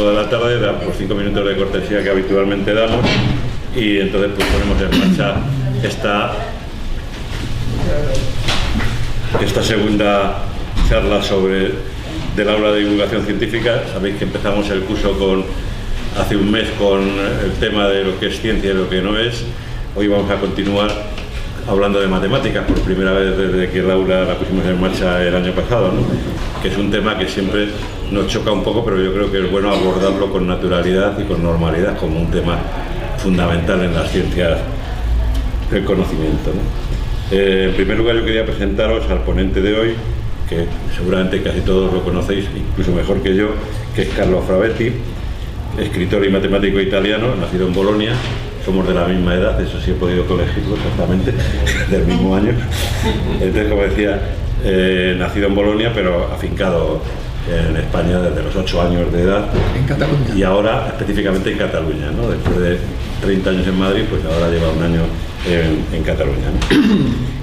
de la tarde, por 5 minutos de cortesía que habitualmente damos, y entonces pues ponemos en marcha esta segunda charla del aula de divulgación científica. Sabéis que empezamos el curso hace un mes con el tema de lo que es ciencia y lo que no es. Hoy vamos a continuar hablando de matemáticas por primera vez desde que el aula la pusimos en marcha el año pasado, ¿no? Que es un tema que siempre nos choca un poco, pero yo creo que es bueno abordarlo con naturalidad y con normalidad como un tema fundamental en las ciencias del conocimiento, ¿no? En primer lugar, yo quería presentaros al ponente de hoy, que seguramente casi todos lo conocéis, incluso mejor que yo, que es Carlo Frabetti, escritor y matemático italiano, nacido en Bolonia. Somos de la misma edad, eso sí he podido colegirlo exactamente, del mismo año. Entonces, como decía, nacido en Bolonia, pero afincado en España desde los 8 años de edad. En Cataluña. Y ahora específicamente en Cataluña, ¿no? Después de 30 años en Madrid, pues ahora lleva un año en Cataluña, ¿no?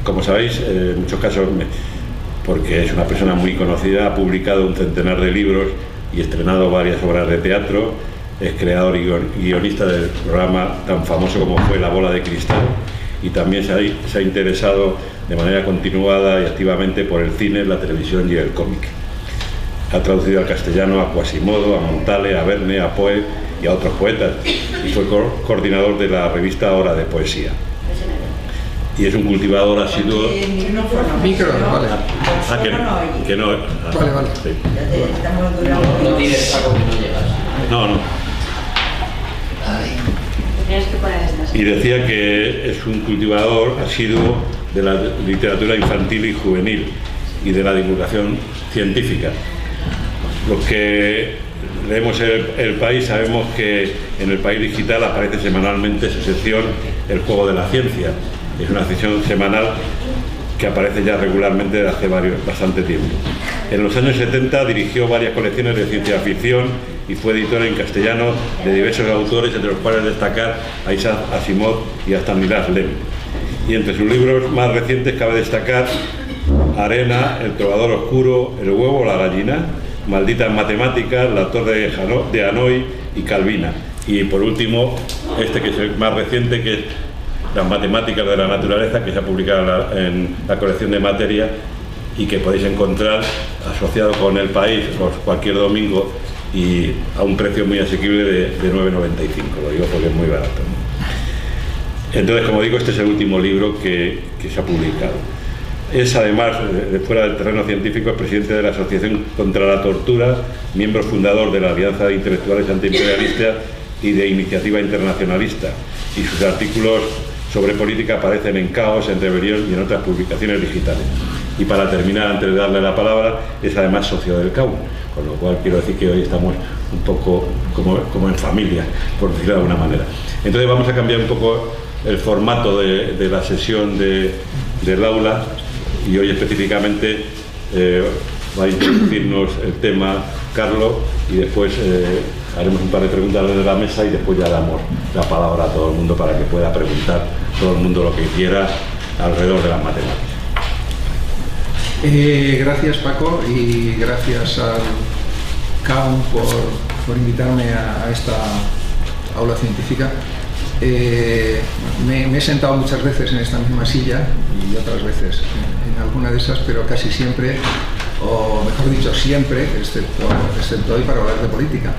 Como sabéis, en muchos casos, porque es una persona muy conocida, ha publicado un centenar de libros y estrenado varias obras de teatro. Es creador y guionista del programa tan famoso como fue La Bola de Cristal, y también se ha interesado de manera continuada y activamente por el cine, la televisión y el cómic. Ha traducido al castellano a Quasimodo, a Montale, a Verne, a Poe y a otros poetas, y fue coordinador de la revista Hora de Poesía. Y es un cultivador asiduo. Micro, vale. Que no. Vale. Sí. No tienes saco que no llegas. No. Y decía que es un cultivador asiduo de la literatura infantil y juvenil y de la divulgación científica. Los que leemos El País sabemos que en El País Digital aparece semanalmente su sección El Juego de la Ciencia. Es una sección semanal que aparece ya regularmente desde hace bastante tiempo. En los años 70 dirigió varias colecciones de ciencia ficción y fue editor en castellano de diversos autores, entre los cuales destacar a Isaac Asimov y a Stanislas Lem. Y entre sus libros más recientes cabe destacar Arena, El Trovador Oscuro, El Huevo o la Gallina, Malditas Matemáticas, La Torre de Hanoi y Calvina. Y por último, este que es el más reciente, que es Las Matemáticas de la Naturaleza, que se ha publicado en la colección de Materia y que podéis encontrar asociado con El País cualquier domingo y a un precio muy asequible de 9,95, lo digo porque es muy barato, ¿no? Entonces, como digo, este es el último libro que se ha publicado. Es además, fuera del terreno científico, es presidente de la Asociación contra la Tortura, miembro fundador de la Alianza de Intelectuales Antiimperialistas y de Iniciativa Internacionalista, y sus artículos sobre política aparecen en Caos, en Rebelión y en otras publicaciones digitales. Y para terminar, antes de darle la palabra, es además socio del CAU, con lo cual quiero decir que hoy estamos un poco como en familia, por decirlo de alguna manera. Entonces vamos a cambiar un poco el formato de la sesión del aula, y hoy específicamente va a introducirnos el tema Carlos, y después haremos un par de preguntas desde la mesa y después ya damos la palabra a todo el mundo para que pueda preguntar todo el mundo lo que quiera alrededor de las matemáticas. Gracias, Paco, y gracias al CAUN por invitarme a esta aula científica. Me he sentado muchas veces en esta misma silla y otras veces en alguna de esas, pero casi siempre, o mejor dicho siempre, excepto hoy para hablar de política.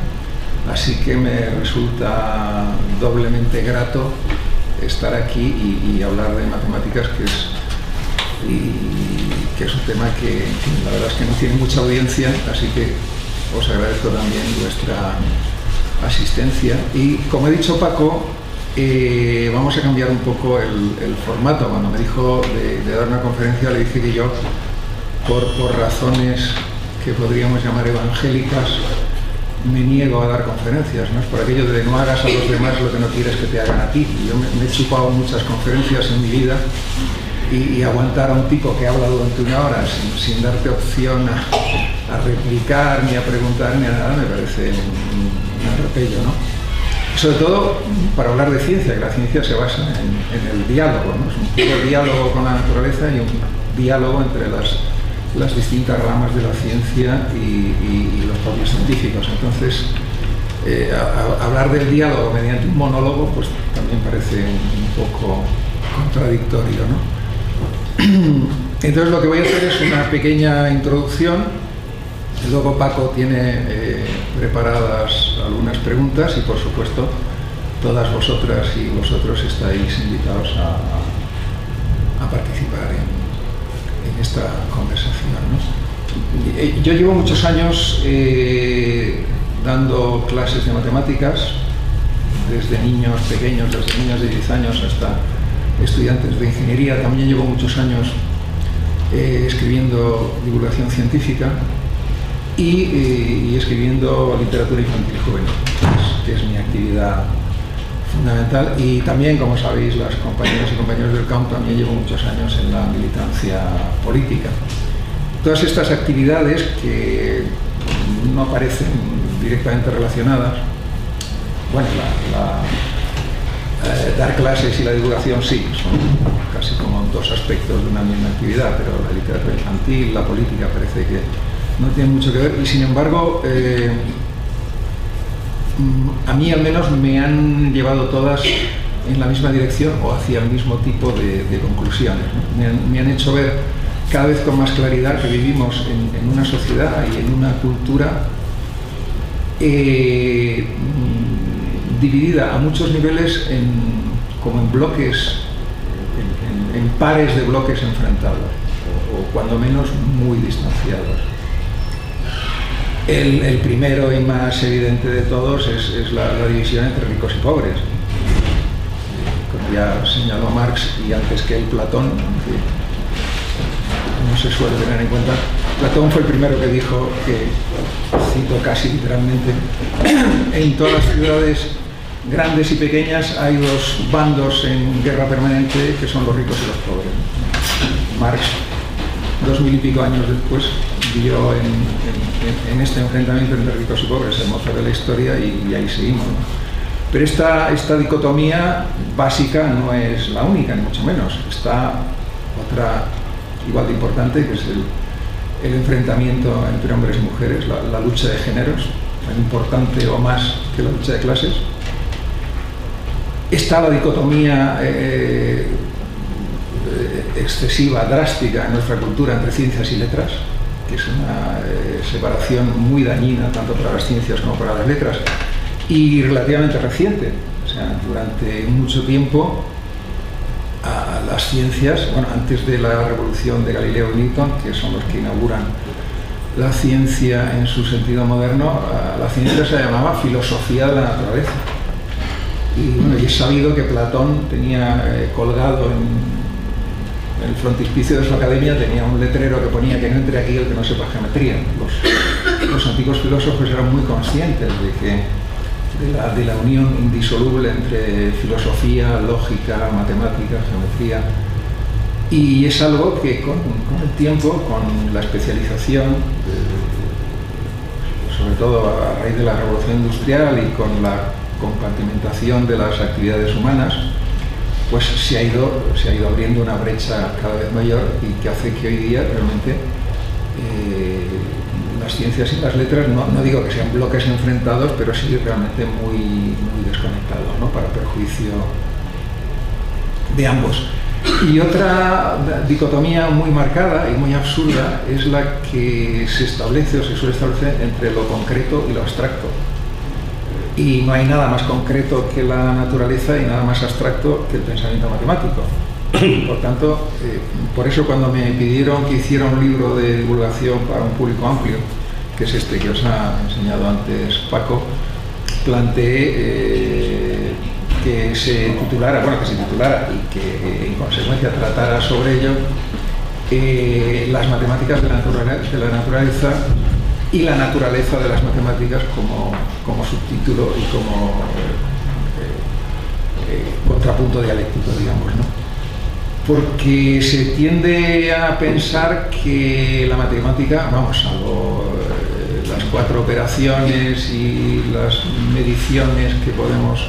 Así que me resulta doblemente grato estar aquí y hablar de matemáticas, que es un tema que, en fin, la verdad es que no tiene mucha audiencia, así que os agradezco también vuestra asistencia. Y como he dicho Paco, vamos a cambiar un poco el formato. Cuando me dijo de dar una conferencia, le dije que yo, por razones que podríamos llamar evangélicas, me niego a dar conferencias, ¿no? Es por aquello de no hagas a los demás lo que no quieres que te hagan a ti. Yo me he chupado muchas conferencias en mi vida, y aguantar a un tipo que habla durante una hora sin darte opción a replicar, ni a preguntar, ni a nada, me parece un atropello, ¿no? Sobre todo para hablar de ciencia, que la ciencia se basa en el diálogo, ¿no? Es un puro diálogo con la naturaleza y un diálogo entre las distintas ramas de la ciencia y los propios científicos. Entonces, hablar del diálogo mediante un monólogo pues también parece un poco contradictorio, ¿no? Entonces lo que voy a hacer es una pequeña introducción, luego Paco tiene preparadas algunas preguntas y por supuesto todas vosotras y vosotros estáis invitados a participar en esta conversación, ¿no? Yo llevo muchos años dando clases de matemáticas, desde niños pequeños, desde niños de 10 años hasta estudiantes de ingeniería. También llevo muchos años escribiendo divulgación científica y escribiendo literatura infantil y juvenil, que es mi actividad fundamental. Y también, como sabéis, las compañeras y compañeros del CAUM, también llevo muchos años en la militancia política. Todas estas actividades que no parecen directamente relacionadas, bueno, dar clases y la divulgación sí, son casi como dos aspectos de una misma actividad, pero la literatura infantil, la política parece que no tienen mucho que ver y sin embargo a mí al menos me han llevado todas en la misma dirección o hacia el mismo tipo de conclusiones, ¿no? Me han hecho ver cada vez con más claridad que vivimos en una sociedad y en una cultura dividida a muchos niveles como en bloques, en pares de bloques enfrentados o cuando menos muy distanciados. El primero y más evidente de todos es la división entre ricos y pobres. Como ya señaló Marx y antes que él Platón, que no se suele tener en cuenta, Platón fue el primero que dijo que, cito casi literalmente, en todas las ciudades grandes y pequeñas hay dos bandos en guerra permanente que son los ricos y los pobres. Marx, 2000 y pico años después, vio en este enfrentamiento entre ricos y pobres el motor de la historia y ahí seguimos, ¿no? Pero esta dicotomía básica no es la única, ni mucho menos. Está otra igual de importante, que es el enfrentamiento entre hombres y mujeres, la lucha de géneros, tan importante o más que la lucha de clases. Está la dicotomía excesiva, drástica en nuestra cultura entre ciencias y letras, que es una separación muy dañina tanto para las ciencias como para las letras, y relativamente reciente. O sea, durante mucho tiempo a las ciencias, bueno, antes de la revolución de Galileo y Newton, que son los que inauguran la ciencia en su sentido moderno, a la ciencia se llamaba filosofía de la naturaleza. Y bueno, y es sabido que Platón tenía colgado en el frontispicio de su academia, tenía un letrero que ponía que no entre aquí el que no sepa geometría. Los antiguos filósofos eran muy conscientes de la unión indisoluble entre filosofía, lógica, matemática, geometría, y es algo que con el tiempo, con la especialización, sobre todo a raíz de la revolución industrial y con la compartimentación de las actividades humanas, pues se ha ido abriendo una brecha cada vez mayor y que hace que hoy día realmente las ciencias y las letras, no digo que sean bloques enfrentados, pero sí realmente muy, muy desconectados, ¿no? Para perjuicio de ambos. Y otra dicotomía muy marcada y muy absurda es la que se establece o se suele establecer entre lo concreto y lo abstracto. Y no hay nada más concreto que la naturaleza y nada más abstracto que el pensamiento matemático. Por tanto, por eso cuando me pidieron que hiciera un libro de divulgación para un público amplio, que es este que os ha enseñado antes Paco, planteé que se titulara y que en consecuencia tratara sobre ello las matemáticas de la naturaleza y la naturaleza de las matemáticas como subtítulo y como contrapunto dialéctico, digamos, ¿no? Porque se tiende a pensar que la matemática, vamos, salvo las 4 operaciones y las mediciones que podemos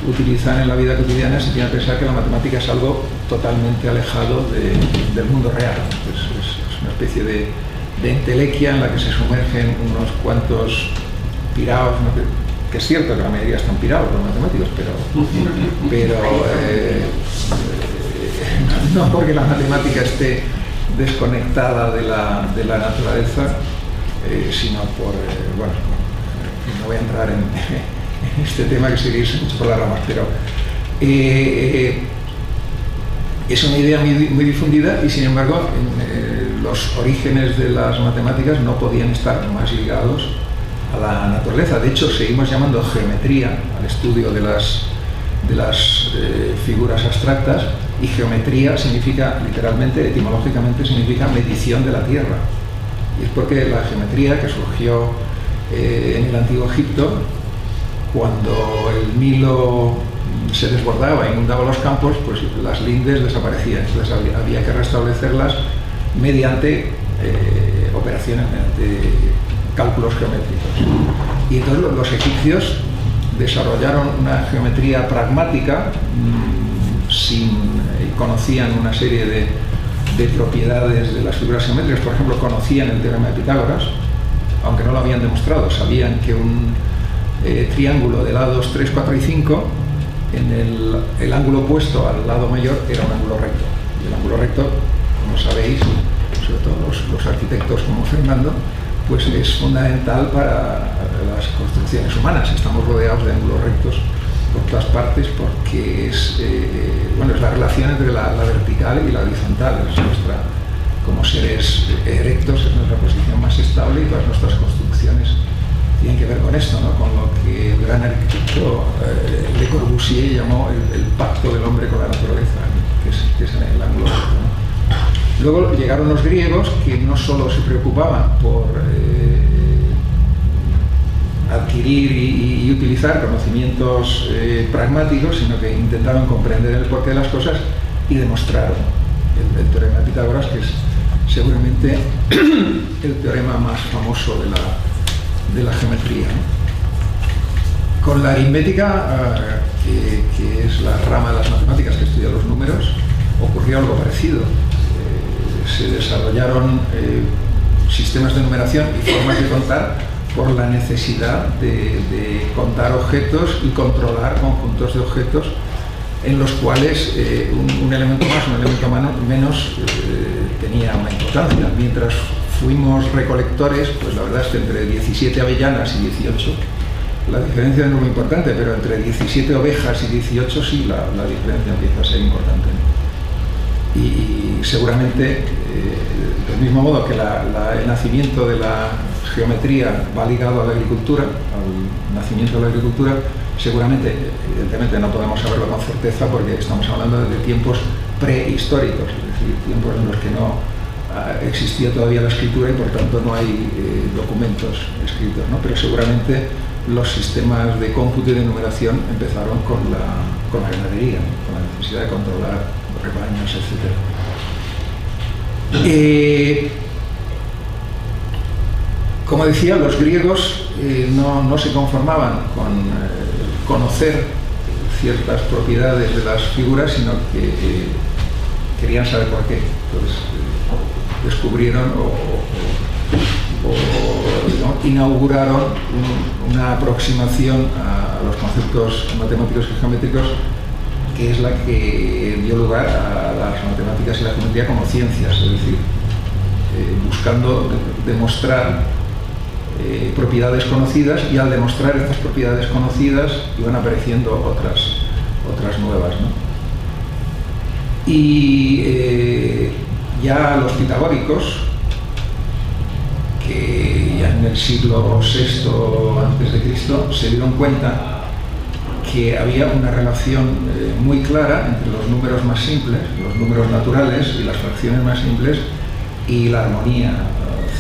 utilizar en la vida cotidiana, se tiende a pensar que la matemática es algo totalmente alejado del mundo real. Es una especie de entelequia en la que se sumergen unos cuantos piraos, ¿no? que es cierto que la mayoría están pirados los matemáticos, pero no porque la matemática esté desconectada de la naturaleza, sino por, bueno, no voy a entrar en este tema que sería irse mucho por las ramas, pero es una idea muy difundida y sin embargo los orígenes de las matemáticas no podían estar más ligados a la naturaleza. De hecho, seguimos llamando geometría al estudio de las figuras abstractas, y geometría significa, literalmente, etimológicamente, significa medición de la Tierra. Y es porque la geometría, que surgió en el Antiguo Egipto, cuando el Nilo se desbordaba e inundaba los campos, pues las lindes desaparecían. Entonces había que restablecerlas mediante operaciones, mediante cálculos geométricos. Y entonces los egipcios desarrollaron una geometría pragmática, conocían una serie de propiedades de las figuras geométricas. Por ejemplo, conocían el teorema de Pitágoras, aunque no lo habían demostrado. Sabían que un triángulo de lados 3, 4 y 5, en el ángulo opuesto al lado mayor era un ángulo recto. Y el ángulo recto, como sabéis, sobre todo los arquitectos como Fernando, pues es fundamental para las construcciones humanas. Estamos rodeados de ángulos rectos por todas partes porque es la relación entre la vertical y la horizontal. Es como seres erectos, es nuestra posición más estable, y todas nuestras construcciones tienen que ver con esto, ¿no? Con lo que el gran arquitecto Le Corbusier llamó el pacto del hombre con la naturaleza, que es el ángulo recto, ¿no? Luego llegaron los griegos, que no solo se preocupaban por adquirir y utilizar conocimientos pragmáticos, sino que intentaban comprender el porqué de las cosas y demostraron el teorema de Pitágoras, que es seguramente el teorema más famoso de la geometría, ¿no? Con la aritmética, que es la rama de las matemáticas que estudia los números, ocurrió algo parecido. Se desarrollaron sistemas de numeración y formas de contar por la necesidad de contar objetos y controlar conjuntos de objetos en los cuales un elemento más, un elemento menos tenía una importancia. Mientras fuimos recolectores, pues la verdad es que entre 17 avellanas y 18 la diferencia no es muy importante, pero entre 17 ovejas y 18 sí la diferencia empieza a ser importante. Y seguramente, del mismo modo que el nacimiento de la geometría va ligado a la agricultura, al nacimiento de la agricultura, seguramente, evidentemente no podemos saberlo con certeza porque estamos hablando de tiempos prehistóricos, es decir, tiempos en los que no existía todavía la escritura y por tanto no hay documentos escritos, ¿no? Pero seguramente los sistemas de cómputo y de numeración empezaron con la ganadería, ¿no? Con la necesidad de controlar rebaños, etc. Como decía, los griegos no se conformaban con conocer ciertas propiedades de las figuras, sino que querían saber por qué. Entonces descubrieron o inauguraron una aproximación a los conceptos matemáticos y geométricos, que es la que dio lugar a las matemáticas y la geometría como ciencias, es decir, buscando demostrar propiedades conocidas, y al demostrar estas propiedades conocidas iban apareciendo otras nuevas, ¿no? Y ya los pitagóricos, que ya en el siglo VI a.C. se dieron cuenta que había una relación muy clara entre los números más simples, los números naturales y las fracciones más simples, y la armonía,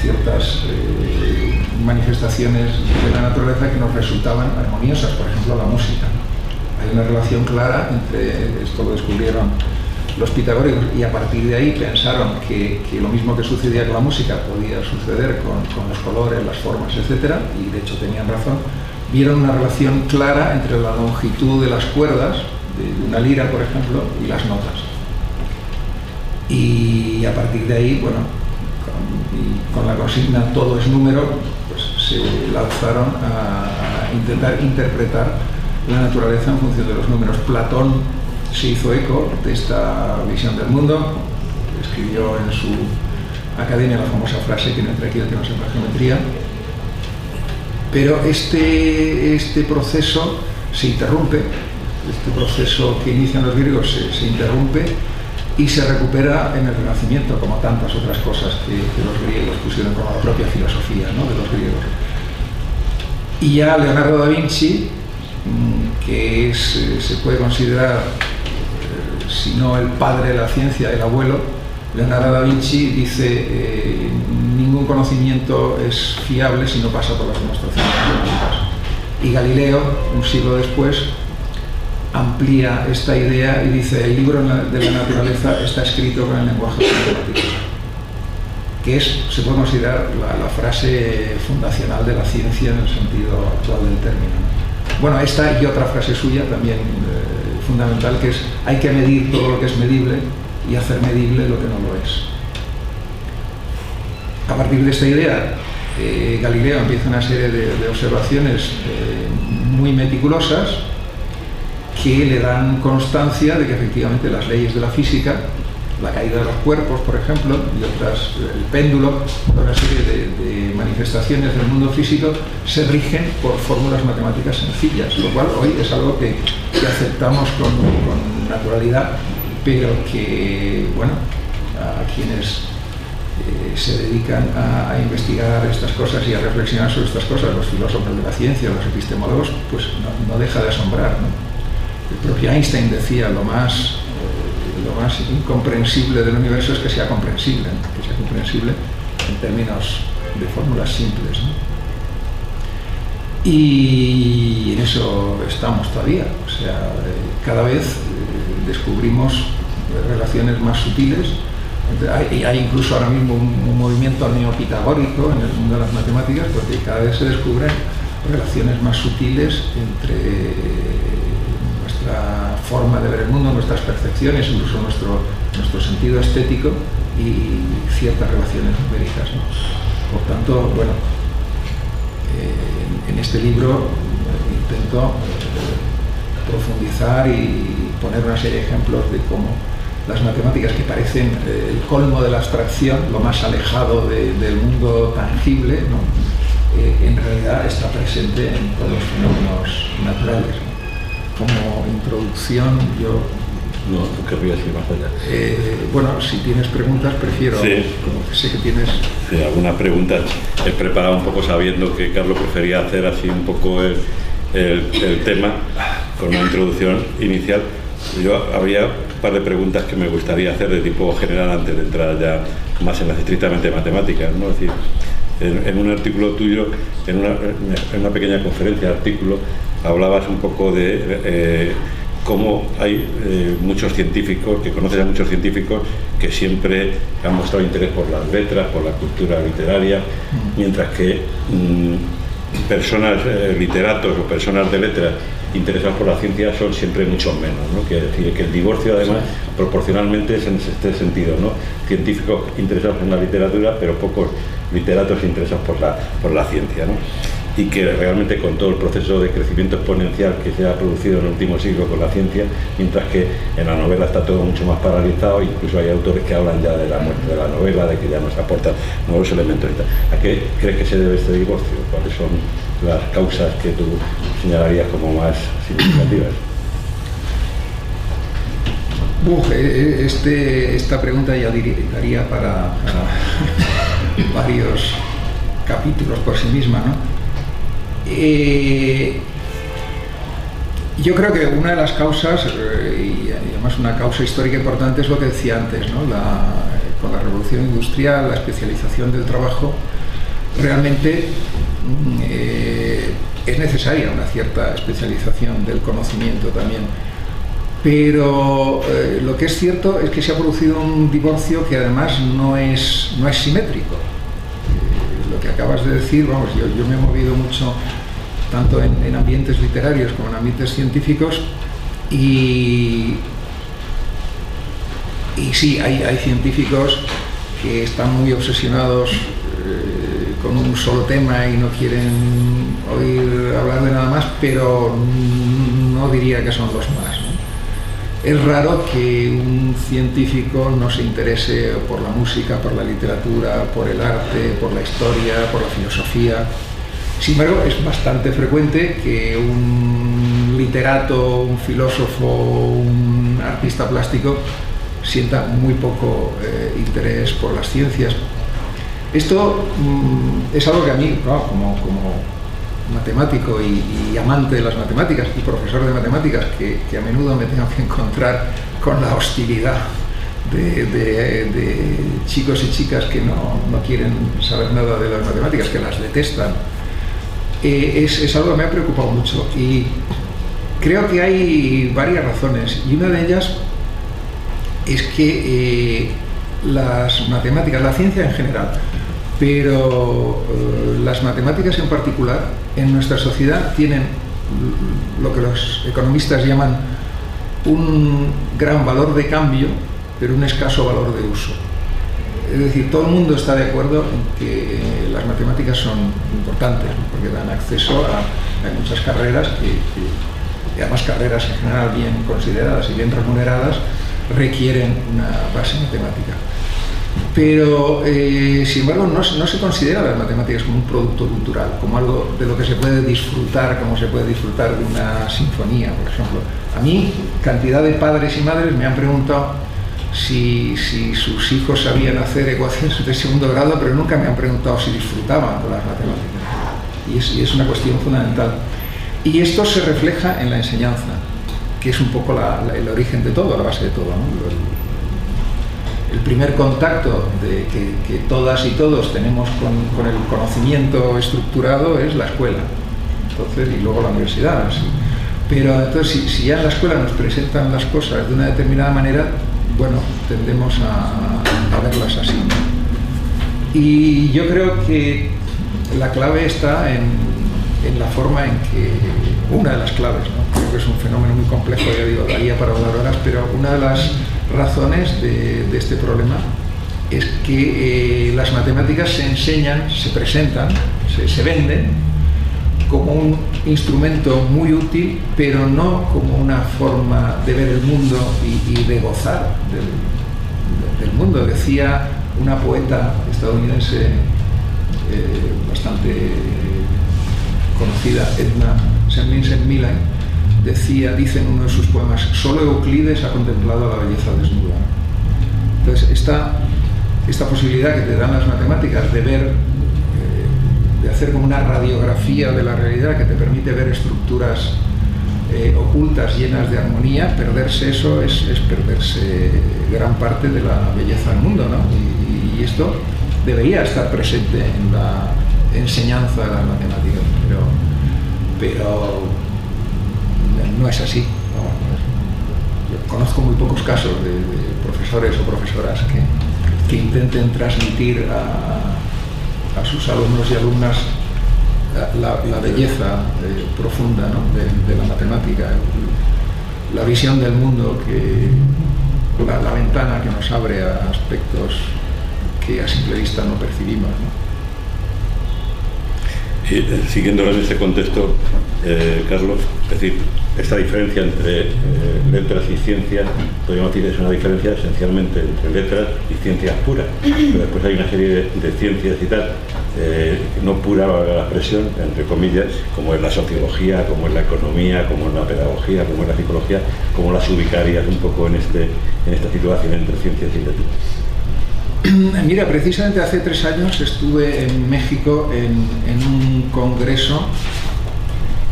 ciertas manifestaciones de la naturaleza que nos resultaban armoniosas, por ejemplo la música. Hay una relación clara entre, esto lo descubrieron los pitagóricos, y a partir de ahí pensaron que lo mismo que sucedía con la música podía suceder con los colores, las formas, etc. Y de hecho tenían razón. Vieron una relación clara entre la longitud de las cuerdas de una lira, por ejemplo, y las notas. Y a partir de ahí, bueno, con la consigna todo es número, pues se lanzaron a intentar interpretar la naturaleza en función de los números. Platón se hizo eco de esta visión del mundo, escribió en su Academia la famosa frase que no entra aquí, el tema es la geometría, pero este proceso se interrumpe, este proceso que inician los griegos se interrumpe y se recupera en el Renacimiento, como tantas otras cosas que los griegos pusieron, como la propia filosofía, ¿no?, de los griegos. Y ya Leonardo da Vinci, que se puede considerar, si no el padre de la ciencia, el abuelo, Leonardo da Vinci dice ningún conocimiento es fiable si no pasa por las demostraciones matemáticas. Y Galileo, un siglo después, amplía esta idea y dice: el libro de la naturaleza está escrito con el lenguaje matemático, que se puede considerar la frase fundacional de la ciencia en el sentido actual del término. Bueno, esta y otra frase suya también fundamental, que es: hay que medir todo lo que es medible y hacer medible lo que no lo es. A partir de esta idea, Galileo empieza una serie de observaciones muy meticulosas que le dan constancia de que efectivamente las leyes de la física, la caída de los cuerpos, por ejemplo, y otras, el péndulo, una serie de manifestaciones del mundo físico se rigen por fórmulas matemáticas sencillas, lo cual hoy es algo que aceptamos con naturalidad, pero que, bueno, a quienes se dedican a investigar estas cosas y a reflexionar sobre estas cosas, los filósofos de la ciencia, los epistemólogos, pues no deja de asombrar, ¿no? El propio Einstein decía: lo más incomprensible del universo es que sea comprensible en términos de fórmulas simples, ¿no? Y en eso estamos todavía, o sea, cada vez descubrimos relaciones más sutiles. Hay incluso ahora mismo un movimiento neopitagórico en el mundo de las matemáticas, porque cada vez se descubren relaciones más sutiles entre nuestra forma de ver el mundo, nuestras percepciones, incluso nuestro sentido estético y ciertas relaciones numéricas, ¿no? Por tanto, bueno, en este libro intento profundizar y poner una serie de ejemplos de cómo las matemáticas, que parecen el colmo de la abstracción, lo más alejado del mundo tangible, ¿no?, en realidad está presente en todos los fenómenos naturales, ¿no? Como introducción, yo no querría ir más allá. Bueno, si tienes preguntas, prefiero, sí, como que sé que tienes... Sí, algunas preguntas he preparado un poco sabiendo que Carlos prefería hacer así un poco el tema con una introducción inicial. Yo habría un par de preguntas que me gustaría hacer de tipo general antes de entrar ya más en las estrictamente matemáticas, ¿no? Es decir, en un artículo tuyo, en una pequeña conferencia, artículo, hablabas un poco de cómo hay muchos científicos, que conoces a muchos científicos que siempre han mostrado interés por las letras, por la cultura literaria, mientras que personas, literatos o personas de letras interesados por la ciencia son siempre mucho menos, ¿no? Que, es decir, que el divorcio además proporcionalmente es en este sentido, ¿no? Científicos interesados en la literatura, pero pocos literatos interesados por la ciencia, ¿no? Y que realmente con todo el proceso de crecimiento exponencial que se ha producido en el último siglo con la ciencia, mientras que en la novela está todo mucho más paralizado, incluso hay autores que hablan ya de la muerte de la novela, de que ya no se aportan nuevos elementos y tal. ¿A qué crees que se debe este divorcio? ¿Cuáles son las causas que tú señalarías como más significativas? Esta pregunta ya daría para varios capítulos por sí misma, ¿no? Yo creo que una de las causas, y además una causa histórica importante, es lo que decía antes, ¿no? Con la revolución industrial, la especialización del trabajo, realmente es necesaria una cierta especialización del conocimiento también. Pero lo que es cierto es que se ha producido un divorcio que además no es simétrico. Lo que acabas de decir, vamos, yo me he movido mucho tanto en ambientes literarios como en ambientes científicos y sí, hay científicos que están muy obsesionados con un solo tema y no quieren oír hablar de nada más, pero no diría que son los más, ¿no? Es raro que un científico no se interese por la música, por la literatura, por el arte, por la historia, por la filosofía. Sin embargo, es bastante frecuente que un literato, un filósofo, un artista plástico sienta muy poco interés por las ciencias. Esto es algo que a mí, ¿no?, como matemático y amante de las matemáticas y profesor de matemáticas, que a menudo me tengo que encontrar con la hostilidad de chicos y chicas que no quieren saber nada de las matemáticas, que las detestan, es algo que me ha preocupado mucho, y creo que hay varias razones, y una de ellas es que las matemáticas, la ciencia en general, pero las matemáticas en particular, en nuestra sociedad tienen lo que los economistas llaman un gran valor de cambio, pero un escaso valor de uso. Es decir, todo el mundo está de acuerdo en que las matemáticas son importantes, ¿no?, porque dan acceso a muchas carreras y además carreras en general bien consideradas y bien remuneradas requieren una base matemática. Pero, sin embargo, no se considera las matemáticas como un producto cultural, como algo de lo que se puede disfrutar, como se puede disfrutar de una sinfonía, por ejemplo. A mí, cantidad de padres y madres me han preguntado si sus hijos sabían hacer ecuaciones de segundo grado, pero nunca me han preguntado si disfrutaban de las matemáticas. Y es una cuestión fundamental. Y esto se refleja en la enseñanza, que es un poco el origen de todo, la base de todo, ¿no? El primer contacto que todas y todos tenemos con el conocimiento estructurado es la escuela, entonces, y luego la universidad. ¿Sí? Pero entonces, si ya en la escuela nos presentan las cosas de una determinada manera, bueno, tendemos a verlas así. Y yo creo que la clave está en la forma en que, una de las claves, ¿no?, creo que es un fenómeno muy complejo, ya digo, daría para hablar horas, pero una de las razones de este problema es que las matemáticas se enseñan, se presentan, se venden como un instrumento muy útil, pero no como una forma de ver el mundo y de gozar del mundo. Decía una poeta estadounidense bastante conocida, Edna St. Vincent Millay, dice en uno de sus poemas: solo Euclides ha contemplado la belleza desnuda. Entonces, esta posibilidad que te dan las matemáticas de ver, de hacer como una radiografía de la realidad que te permite ver estructuras ocultas, llenas de armonía, perderse eso es perderse gran parte de la belleza del mundo, ¿no? Y esto debería estar presente en la enseñanza de las matemáticas, pero no es así. Yo conozco muy pocos casos de profesores o profesoras que intenten transmitir a sus alumnos y alumnas la belleza profunda, ¿no?, de la matemática, la visión del mundo, la ventana que nos abre a aspectos que a simple vista no percibimos, ¿no? Y, siguiendo en ese contexto, Carlos, es decir, esta diferencia entre letras y ciencias, podríamos decir que es una diferencia esencialmente entre letras y ciencias puras, pero después hay una serie de ciencias y tal, no pura, la expresión, entre comillas, como es la sociología, como es la economía, como es la pedagogía, como es la psicología, como las ubicarías un poco en esta situación entre ciencias y letras. Mira, precisamente hace 3 años estuve en México en un congreso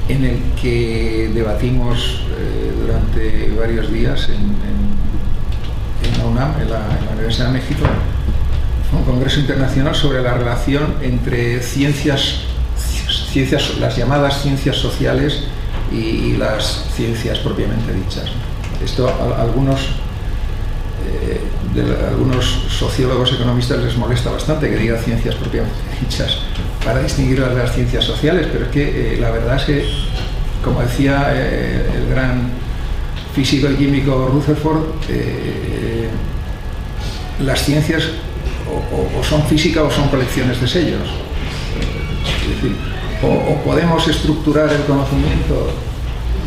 en el que debatimos durante varios días en la UNAM, en la Universidad de México. Fue un congreso internacional sobre la relación entre ciencias, las llamadas ciencias sociales y las ciencias propiamente dichas. Esto algunos sociólogos economistas les molesta bastante que diga ciencias propiamente dichas para distinguirlas de las ciencias sociales, pero es que la verdad es que, como decía el gran físico y químico Rutherford, las ciencias o son física o son colecciones de sellos. Es decir, o podemos estructurar el conocimiento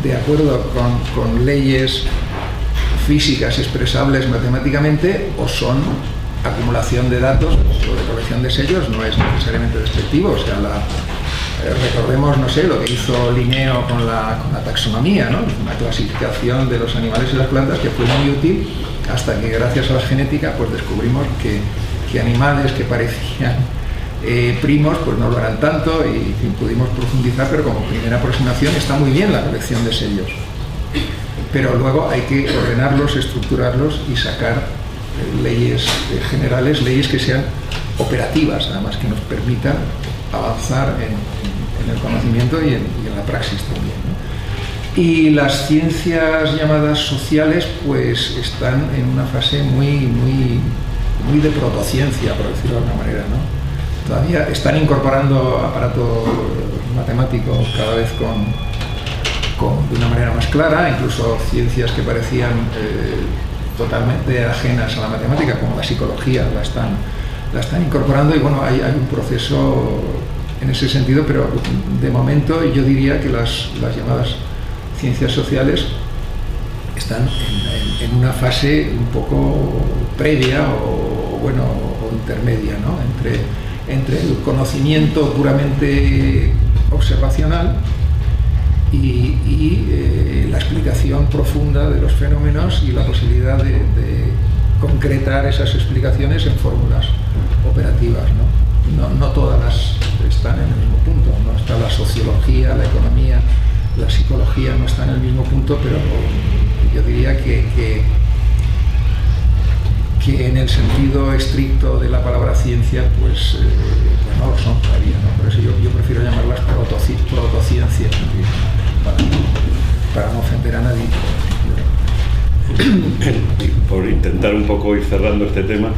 de acuerdo con leyes físicas expresables matemáticamente, o son acumulación de datos o de colección de sellos. No es necesariamente despectivo, o sea, recordemos, no sé, lo que hizo Linneo con la taxonomía, ¿no? Una clasificación de los animales y las plantas que fue muy útil, hasta que gracias a la genética pues descubrimos que animales que parecían primos pues no lo eran tanto, y en fin, pudimos profundizar, pero como primera aproximación está muy bien la colección de sellos, pero luego hay que ordenarlos, estructurarlos y sacar leyes generales, leyes que sean operativas, además, que nos permitan avanzar en el conocimiento y en la praxis también, ¿no? Y las ciencias llamadas sociales pues están en una fase muy de protociencia, por decirlo de alguna manera, ¿no? Todavía están incorporando aparato matemático cada vez de una manera más clara, incluso ciencias que parecían totalmente ajenas a la matemática, como la psicología, la están incorporando, y bueno, hay un proceso en ese sentido, pero de momento yo diría que las llamadas ciencias sociales están en una fase un poco previa o intermedia, ¿no? Entre el conocimiento puramente observacional y la explicación profunda de los fenómenos y la posibilidad de concretar esas explicaciones en fórmulas operativas, ¿no? No todas están en el mismo punto, no está la sociología, la economía, la psicología no están en el mismo punto, pero yo diría que en el sentido estricto de la palabra ciencia, pues no lo son todavía, ¿no? Por eso yo prefiero llamarlas protociencias, para no ofender a nadie. Por intentar un poco ir cerrando este tema,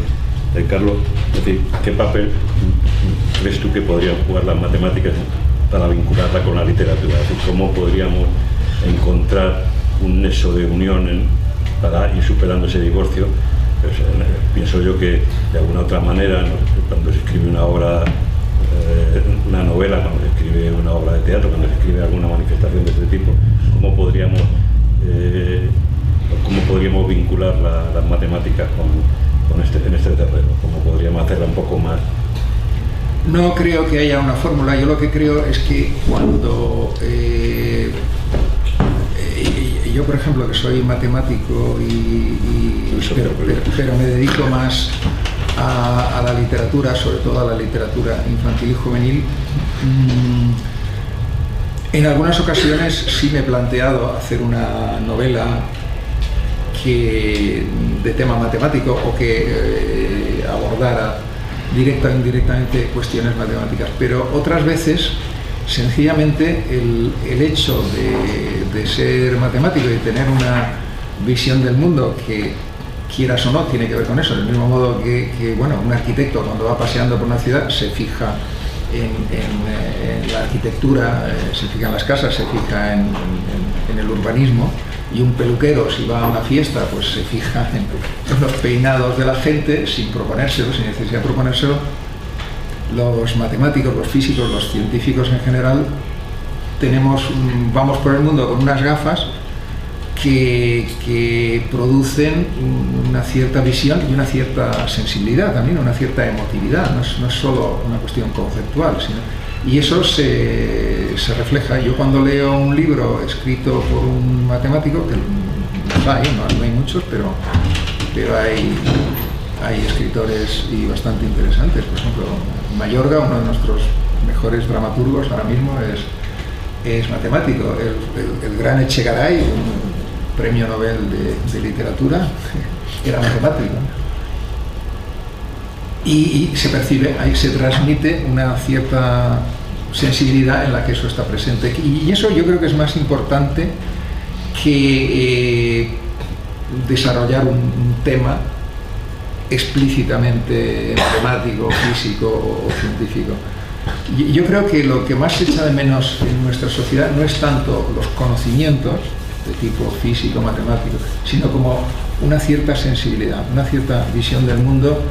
Carlos, es decir, ¿qué papel crees tú que podrían jugar las matemáticas para vincularla con la literatura? Es decir, ¿cómo podríamos encontrar un nexo de unión para ir superando ese divorcio? Pues, pienso yo que de alguna otra manera, ¿no? Cuando se escribe una obra, una novela, cuando se escribe una obra de teatro, cuando se escribe alguna manifestación de este tipo, ¿cómo podríamos vincular las matemáticas en este terreno? ¿Cómo podríamos hacerla un poco más? No creo que haya una fórmula. Yo lo que creo es que cuando yo, por ejemplo, que soy matemático pero me dedico más a la literatura, sobre todo a la literatura infantil y juvenil, en algunas ocasiones sí me he planteado hacer una novela de tema matemático, o que abordara directa o indirectamente cuestiones matemáticas, pero otras veces sencillamente el hecho de ser matemático y de tener una visión del mundo que, quieras o no, tiene que ver con eso, del mismo modo que un arquitecto cuando va paseando por una ciudad se fija en la arquitectura, se fija en las casas, se fija en el urbanismo, y un peluquero, si va a una fiesta, pues se fija en los peinados de la gente sin proponérselo, sin necesidad de proponérselo. Los matemáticos, los físicos, los científicos en general vamos por el mundo con unas gafas que producen una cierta visión y una cierta sensibilidad también, una cierta emotividad. No es solo una cuestión conceptual, y eso se refleja. Yo cuando leo un libro escrito por un matemático, que no hay muchos, pero hay escritores y bastante interesantes. Por ejemplo, Mayorga, uno de nuestros mejores dramaturgos ahora mismo, es matemático. El gran Echegaray, un premio Nobel de literatura, era matemático. Y se percibe, ahí se transmite una cierta sensibilidad en la que eso está presente. Y eso yo creo que es más importante que desarrollar un tema explícitamente matemático, físico o científico. Yo creo que lo que más se echa de menos en nuestra sociedad no es tanto los conocimientos de tipo físico, matemático, sino como una cierta sensibilidad, una cierta visión del mundo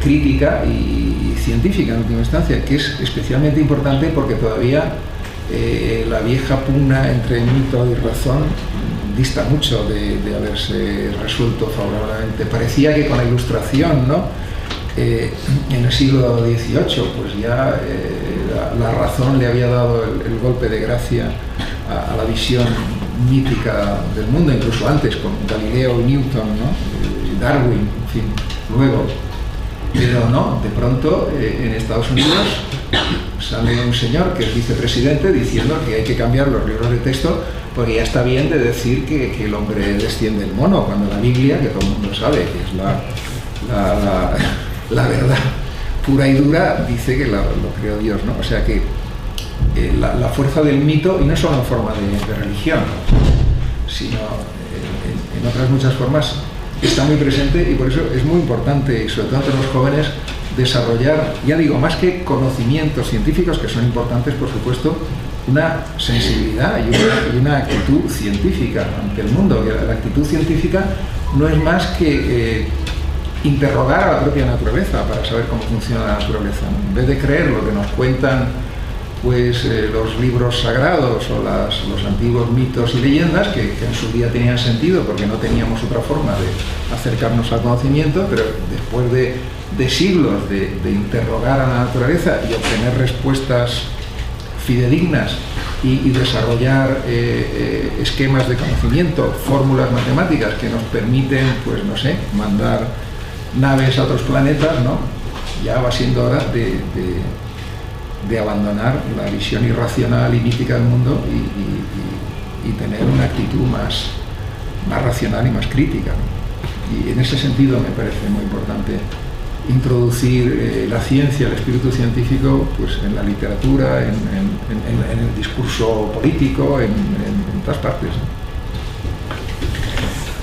crítica y científica en última instancia, que es especialmente importante porque todavía la vieja pugna entre mito y razón dista mucho de haberse resuelto favorablemente. Parecía que con la Ilustración, ¿no?, en el siglo XVIII, pues ya la razón le había dado el golpe de gracia a la visión mítica del mundo, incluso antes con Galileo y Newton, ¿no?, y Darwin, en fin, luego. Pero no, de pronto en Estados Unidos sale un señor que es vicepresidente diciendo que hay que cambiar los libros de texto porque ya está bien de decir que el hombre desciende del mono, cuando la Biblia, que todo el mundo sabe que es la verdad pura y dura, dice que lo creó Dios, ¿no? O sea que la fuerza del mito, y no solo en forma de religión, sino en otras muchas formas, está muy presente, y por eso es muy importante, sobre todo entre los jóvenes, desarrollar, ya digo, más que conocimientos científicos, que son importantes, por supuesto, una sensibilidad y una actitud científica ante el mundo. La actitud científica no es más que interrogar a la propia naturaleza para saber cómo funciona la naturaleza, ¿no? En vez de creer lo que nos cuentan pues los libros sagrados o los antiguos mitos y leyendas, que en su día tenían sentido porque no teníamos otra forma de acercarnos al conocimiento, pero después de siglos de interrogar a la naturaleza y obtener respuestas fidedignas y desarrollar esquemas de conocimiento, fórmulas matemáticas que nos permiten, pues no sé, mandar naves a otros planetas, ¿no? Ya va siendo hora de abandonar la visión irracional y mítica del mundo y tener una actitud más racional y más crítica, ¿no? Y en ese sentido me parece muy importante introducir la ciencia, el espíritu científico, pues en la literatura, en el discurso político, en todas partes, ¿no?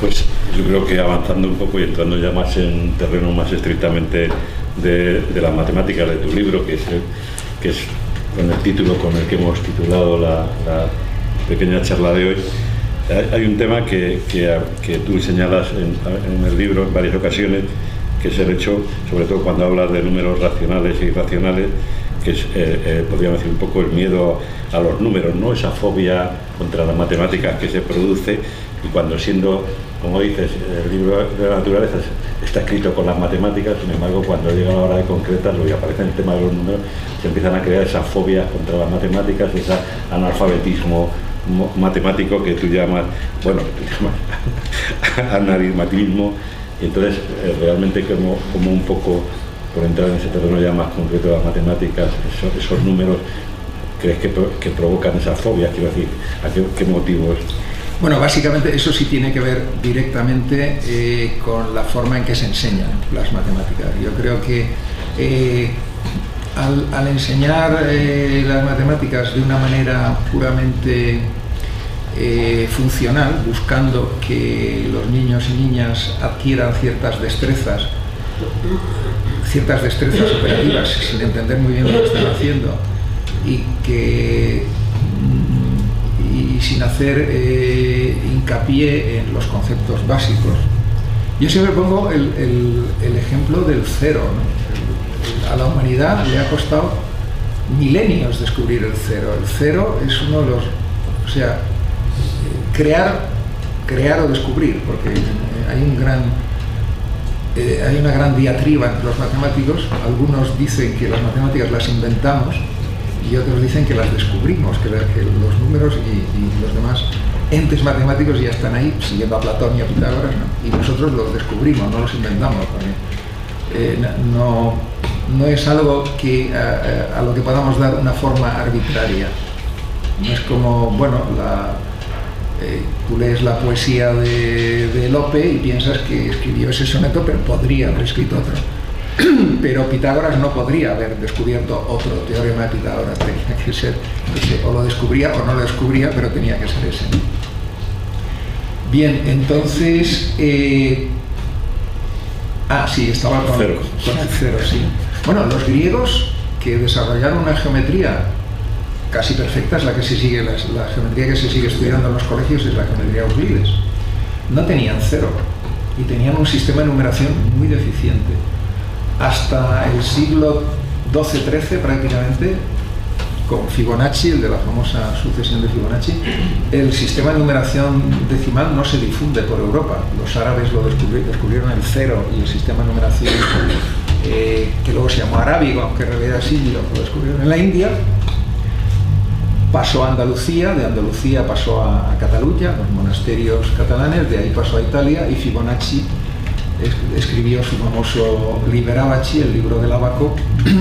Pues yo creo que avanzando un poco y entrando ya más en terreno más estrictamente de las matemáticas de tu libro, que es con el título con el que hemos titulado la pequeña charla de hoy, hay un tema que tú señalas en el libro en varias ocasiones, que es el hecho, sobre todo cuando hablas de números racionales e irracionales, que es, podríamos decir, un poco el miedo a los números, ¿no? Esa fobia contra las matemáticas que se produce, y cuando siendo, como dices, el libro de la naturaleza está escrito con las matemáticas, sin embargo, cuando llega la hora de concretarlo y aparece el tema de los números, se empiezan a crear esas fobias contra las matemáticas, ese analfabetismo matemático que tú llamas, bueno, analismatismo, y entonces realmente como un poco, por entrar en ese terreno ya más concreto de las matemáticas, esos números, ¿crees que provocan esas fobias? Quiero decir, ¿a qué motivos? Bueno, básicamente eso sí tiene que ver directamente con la forma en que se enseñan las matemáticas. Yo creo que al enseñar las matemáticas de una manera puramente funcional, buscando que los niños y niñas adquieran ciertas destrezas operativas, sin entender muy bien lo que están haciendo, y sin hacer hincapié en los conceptos básicos. Yo siempre pongo el ejemplo del cero, ¿no? A la humanidad le ha costado milenios descubrir el cero. El cero es uno de los... O sea, crear o descubrir, porque hay una gran diatriba entre los matemáticos. Algunos dicen que las matemáticas las inventamos y otros dicen que las descubrimos, que los números y los demás entes matemáticos ya están ahí, siguiendo a Platón y a Pitágoras, ¿no? Y nosotros los descubrimos, no los inventamos, porque no es algo que a lo que podamos dar una forma arbitraria. No es como, bueno, tú lees la poesía de Lope y piensas que escribió ese soneto, pero podría haber escrito otro. Pero Pitágoras no podría haber descubierto otro teorema de Pitágoras, tenía que ser ese, o lo descubría o no lo descubría, pero tenía que ser ese. Bien, entonces... sí, estaba con el cero, sí. Bueno, los griegos, que desarrollaron una geometría casi perfecta, es la que se sigue, la geometría que se sigue estudiando en los colegios es la geometría de Euclides. No tenían cero y tenían un sistema de numeración muy deficiente. hasta el siglo XII-XIII prácticamente, con Fibonacci, el de la famosa sucesión de Fibonacci, el sistema de numeración decimal no se difunde por Europa. Los árabes lo descubrieron el cero y el sistema de numeración que luego se llamó arábigo, aunque en realidad sí lo descubrieron en la India. Pasó a Andalucía, de Andalucía pasó a Cataluña, los monasterios catalanes, de ahí pasó a Italia, y Fibonacci escribió su famoso Liber Abaci, el libro del abaco,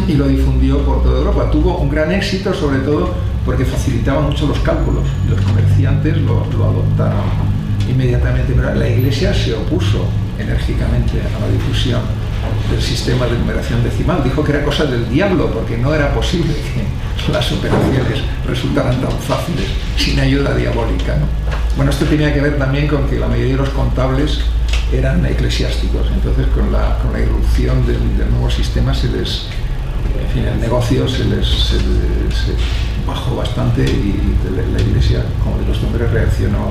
y lo difundió por toda Europa. Tuvo un gran éxito, sobre todo porque facilitaba mucho los cálculos, y los comerciantes lo adoptaron inmediatamente, pero la Iglesia se opuso enérgicamente a la difusión del sistema de numeración decimal. Dijo que era cosa del diablo, porque no era posible que las operaciones resultaran tan fáciles sin ayuda diabólica, ¿no? Bueno, esto tenía que ver también con que la mayoría de los contables eran eclesiásticos, entonces con la irrupción del nuevo sistema el negocio se bajó bastante, y la Iglesia, como de costumbre, reaccionó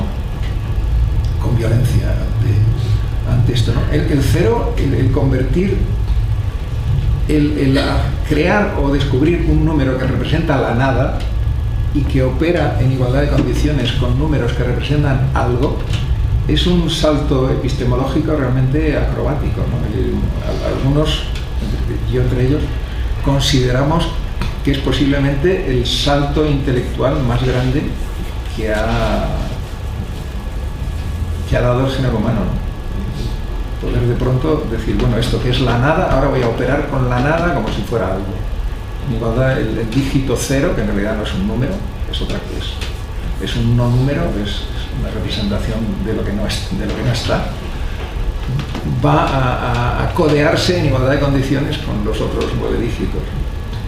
con violencia ante esto, ¿no? El cero, el convertir, el crear o descubrir un número que representa la nada y que opera en igualdad de condiciones con números que representan algo, es un salto epistemológico realmente acrobático, ¿no? Algunos, yo entre ellos, consideramos que es posiblemente el salto intelectual más grande que ha dado el género humano, ¿no? Poder de pronto decir, bueno, esto que es la nada, ahora voy a operar con la nada como si fuera algo. En igualdad, el dígito cero, que en realidad no es un número, es otra cosa. Es un no número, es una representación de lo que no está. Va a codearse en igualdad de condiciones con los otros 9 dígitos.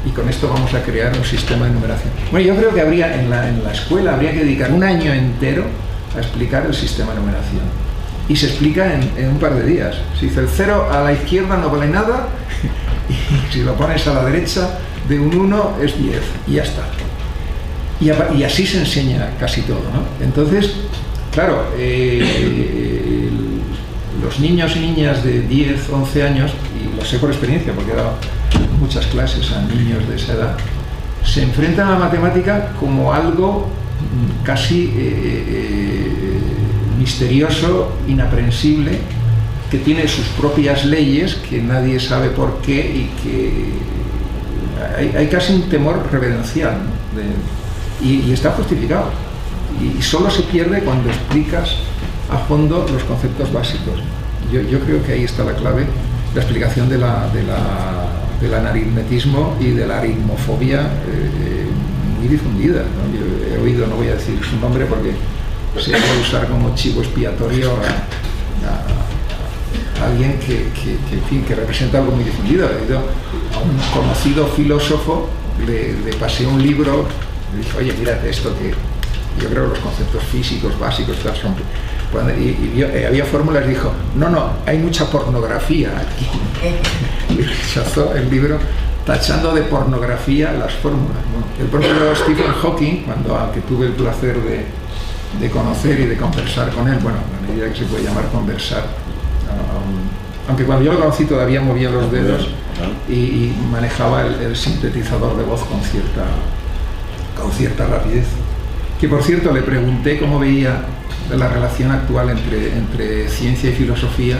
Y con esto vamos a crear un sistema de numeración. Bueno, yo creo que habría en la escuela habría que dedicar un año entero a explicar el sistema de numeración. Y se explica en un par de días. Se dice, el 0 a la izquierda no vale nada, y si lo pones a la derecha de un 1 es 10, y ya está. Y así se enseña casi todo, ¿no? Entonces, claro, los niños y niñas de 10, 11 años, y lo sé por experiencia porque he dado muchas clases a niños de esa edad, se enfrentan a la matemática como algo casi misterioso, inaprensible, que tiene sus propias leyes, que nadie sabe por qué, y que hay casi un temor reverencial, ¿no? Y está justificado. Y solo se pierde cuando explicas a fondo los conceptos básicos. Yo creo que ahí está la clave, la explicación del aritmetismo y de la aritmofobia muy difundida, ¿no? Yo he oído, no voy a decir su nombre porque se puede usar como chivo expiatorio a alguien que representa algo muy difundido. He oído a un conocido filósofo, le pasé un libro, le dije, oye, mírate esto, que yo creo que los conceptos físicos básicos son... había fórmulas, dijo, no, hay mucha pornografía aquí. Y rechazó el libro tachando de pornografía las fórmulas. Bueno, el propio Stephen Hawking, que tuve el placer de conocer y de conversar con él, bueno, a medida que se puede llamar conversar, aunque cuando yo lo conocí todavía movía los dedos y manejaba el sintetizador de voz con cierta rapidez. Que por cierto le pregunté cómo veía la relación actual entre ciencia y filosofía,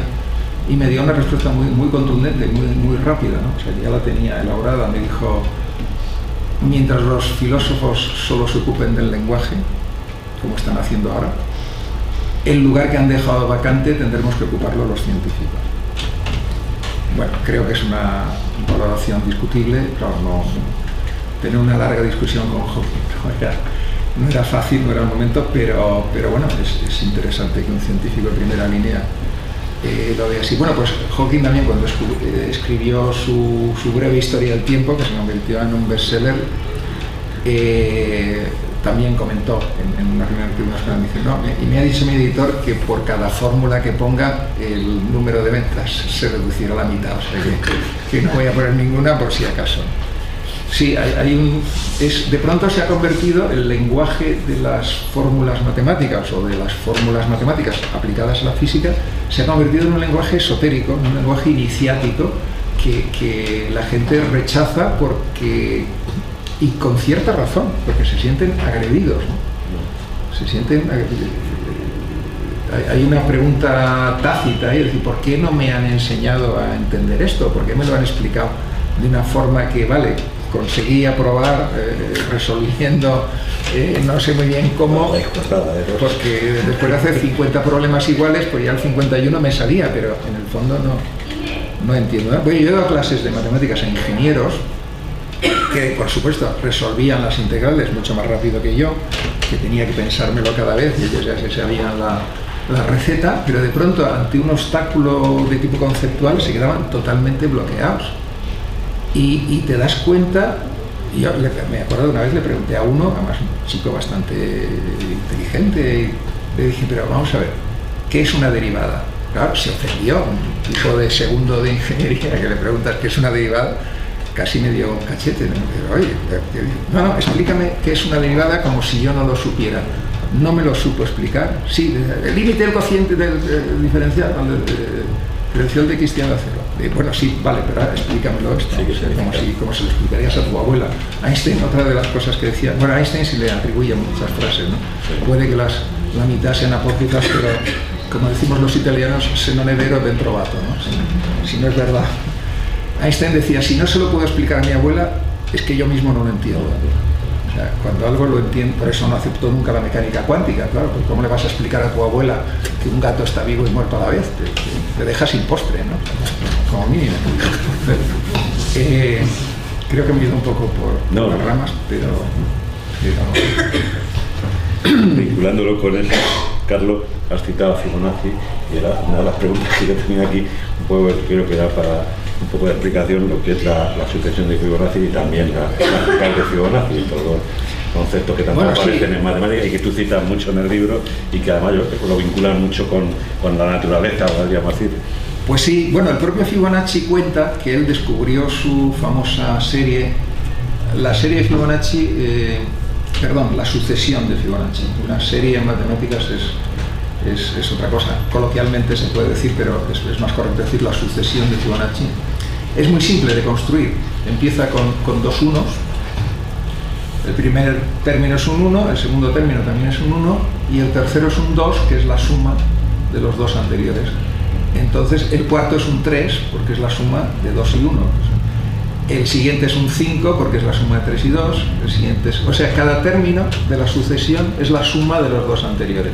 y me dio una respuesta muy contundente, muy rápida, ¿no? O sea, ya la tenía elaborada. Me dijo, mientras los filósofos solo se ocupen del lenguaje, como están haciendo ahora, el lugar que han dejado vacante tendremos que ocuparlo los científicos. Bueno, creo que es una valoración discutible. Claro, no tener una larga discusión con Hawking no era fácil, no era el momento, pero bueno, es interesante que un científico de primera línea lo vea así. Bueno, pues Hawking también, cuando escribió su breve historia del tiempo, que se convirtió en un bestseller, también comentó en una reunión que tuvimos con él, dice, no, y me ha dicho mi editor que por cada fórmula que ponga el número de ventas se reducirá a la mitad, o sea que no voy a poner ninguna por si acaso. Sí, de pronto se ha convertido el lenguaje de las fórmulas matemáticas, o de las fórmulas matemáticas aplicadas a la física, se ha convertido en un lenguaje esotérico, en un lenguaje iniciático, que la gente rechaza porque, y con cierta razón, porque se sienten agredidos, ¿no? Se sienten hay una pregunta tácita, es decir, ¿por qué no me han enseñado a entender esto? ¿Por qué me lo han explicado de una forma que, vale, conseguí aprobar resolviendo no sé muy bien cómo, porque después de hacer 50 problemas iguales, pues ya el 51 me salía, pero en el fondo no entiendo, ¿no? Bueno, yo he dado clases de matemáticas a ingenieros que, por supuesto, resolvían las integrales mucho más rápido que yo, que tenía que pensármelo cada vez y ellos ya se sabían la receta, pero de pronto ante un obstáculo de tipo conceptual se quedaban totalmente bloqueados. Y te das cuenta, yo me acuerdo de una vez le pregunté a uno, además un chico bastante inteligente, y le dije, pero vamos a ver, ¿qué es una derivada? Claro, se ofendió, un tipo de segundo de ingeniería que le preguntas qué es una derivada, casi me dio un cachete. Me dijo, oye, no, explícame qué es una derivada como si yo no lo supiera. No me lo supo explicar. Sí, el límite del cociente del diferencial, diferencial de x tiende a cero. Bueno, sí, vale, pero ahora explícamelo esto. Sí, como se lo explicarías a tu abuela. Einstein, otra de las cosas que decía, bueno, a Einstein se le atribuyen muchas frases, ¿no? Puede que la mitad sean apócrifas, pero como decimos los italianos, se non è vero ben trovato, ¿no? Si no es verdad. Einstein decía, si no se lo puedo explicar a mi abuela, es que yo mismo no lo entiendo. O sea, cuando algo lo entiendo, por eso no aceptó nunca la mecánica cuántica, claro, pues ¿cómo le vas a explicar a tu abuela que un gato está vivo y muerto a la vez? Te dejas sin postre, ¿no? Como mínimo. Creo que me he ido un poco por las ramas, pero... Vinculándolo con eso, Carlos, has citado a Fibonacci y era una de las preguntas que yo tenía aquí, un poco, creo que da para un poco de explicación lo que es la sucesión de Fibonacci y también la eficaz de Fibonacci, todos los conceptos que tanto aparecen en matemáticas y que tú citas mucho en el libro y que además lo vinculan mucho con la naturaleza, podríamos decir. Pues sí, bueno, el propio Fibonacci cuenta que él descubrió su famosa serie, la serie de Fibonacci, la sucesión de Fibonacci. Una serie en matemáticas es otra cosa, coloquialmente se puede decir, pero es más correcto decir la sucesión de Fibonacci. Es muy simple de construir, empieza con dos unos, el primer término es un 1, el segundo término también es un 1 y el tercero es un 2, que es la suma de los dos anteriores. Entonces el cuarto es un 3, porque es la suma de 2 y 1. El siguiente es un 5, porque es la suma de 3 y 2. El siguiente es, o sea, cada término de la sucesión es la suma de los dos anteriores.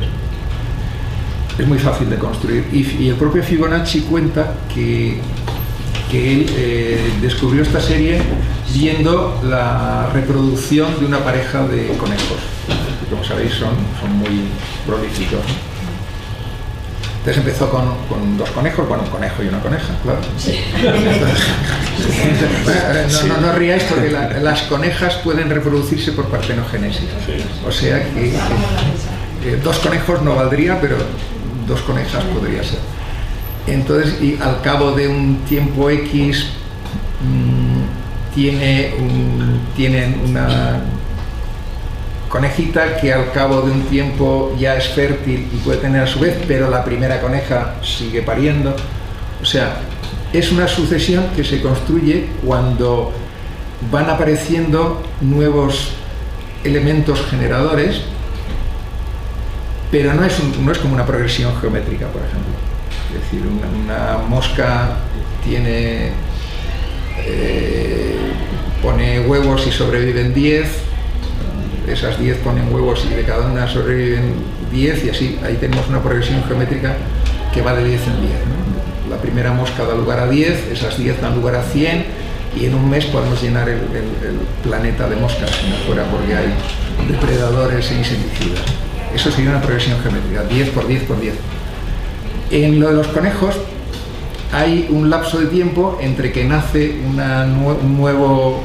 Es muy fácil de construir. Y el propio Fibonacci cuenta que él descubrió esta serie viendo la reproducción de una pareja de conejos, que como sabéis son muy prolíficos, ¿no? Entonces empezó con dos conejos, bueno, un conejo y una coneja, claro. Sí. No ríais porque las conejas pueden reproducirse por partenogénesis. O sea que dos conejos no valdría, pero dos conejas podría ser. Entonces, y al cabo de un tiempo X tienen una conejita que al cabo de un tiempo ya es fértil y puede tener a su vez, pero la primera coneja sigue pariendo. O sea, es una sucesión que se construye cuando van apareciendo nuevos elementos generadores, pero no es como una progresión geométrica, por ejemplo. Es decir, una mosca pone huevos y sobreviven 10, esas 10 ponen huevos y de cada una sobreviven 10 y así, ahí tenemos una progresión geométrica que va de 10 en 10, ¿no? La primera mosca da lugar a 10, esas 10 dan lugar a 100 y en un mes podemos llenar el planeta de moscas si no fuera porque hay depredadores e insecticidas. Eso sería una progresión geométrica, 10 por 10 por 10. En lo de los conejos hay un lapso de tiempo entre que nace un nuevo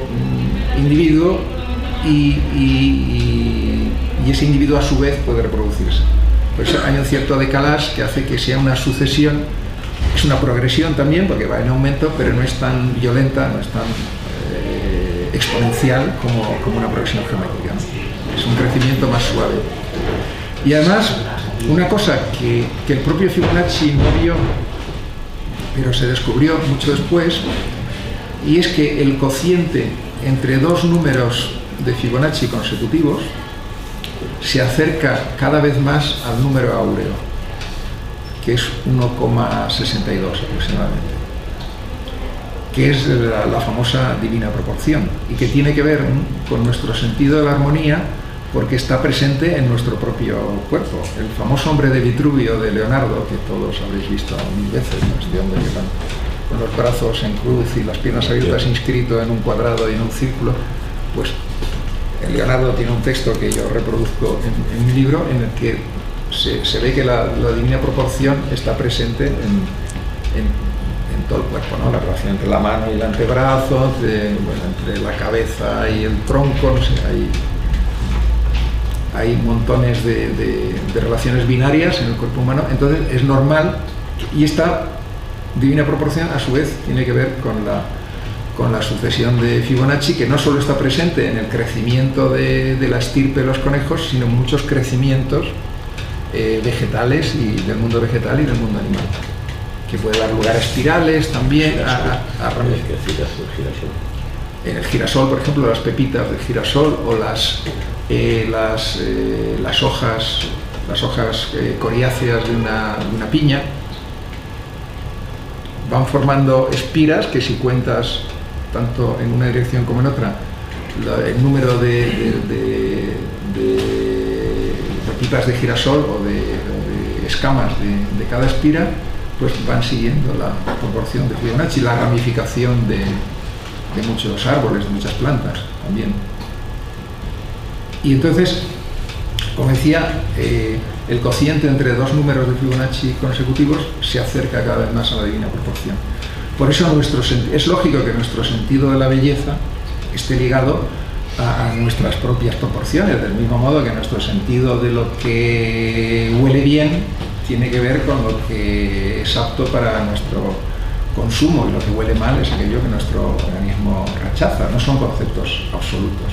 individuo y ese individuo a su vez puede reproducirse. Por eso hay un cierto decalage que hace que sea una sucesión, es una progresión también porque va en aumento, pero no es tan violenta, no es tan exponencial como una progresión geométrica, ¿no? Es un crecimiento más suave. Y además, una cosa que el propio Fibonacci no vio, pero se descubrió mucho después, y es que el cociente entre dos números de Fibonacci consecutivos se acerca cada vez más al número áureo, que es 1,62 aproximadamente, que es la famosa divina proporción, y que tiene que ver con nuestro sentido de la armonía, porque está presente en nuestro propio cuerpo. El famoso hombre de Vitruvio de Leonardo, que todos habréis visto 1000 veces, ¿no? Este hombre que con los brazos en cruz y las piernas abiertas inscrito en un cuadrado y en un círculo, pues Leonardo tiene un texto que yo reproduzco en mi libro, en el que se ve que la divina proporción está presente en todo el cuerpo, ¿no? La relación entre la mano y el antebrazo, entre la cabeza y el tronco, no sé, hay montones de relaciones binarias en el cuerpo humano. Entonces es normal, y esta divina proporción a su vez tiene que ver con la sucesión de Fibonacci, que no solo está presente en el crecimiento de la estirpe de los conejos, sino en muchos crecimientos vegetales, y del mundo vegetal y del mundo animal, que puede dar lugar a espirales también, a ramificaciones. En el girasol, por ejemplo, las pepitas del girasol, o las hojas coriáceas de una piña, van formando espiras que, si cuentas tanto en una dirección como en otra el número de pepitas de girasol o de escamas de cada espira, pues van siguiendo la proporción de Fibonacci, la ramificación de muchos árboles, de muchas plantas también. Y entonces, como decía, el cociente entre dos números de Fibonacci consecutivos se acerca cada vez más a la divina proporción. Por eso es lógico que nuestro sentido de la belleza esté ligado a nuestras propias proporciones, del mismo modo que nuestro sentido de lo que huele bien tiene que ver con lo que es apto para nuestro consumo, y lo que huele mal es aquello que nuestro organismo rechaza. No son conceptos absolutos.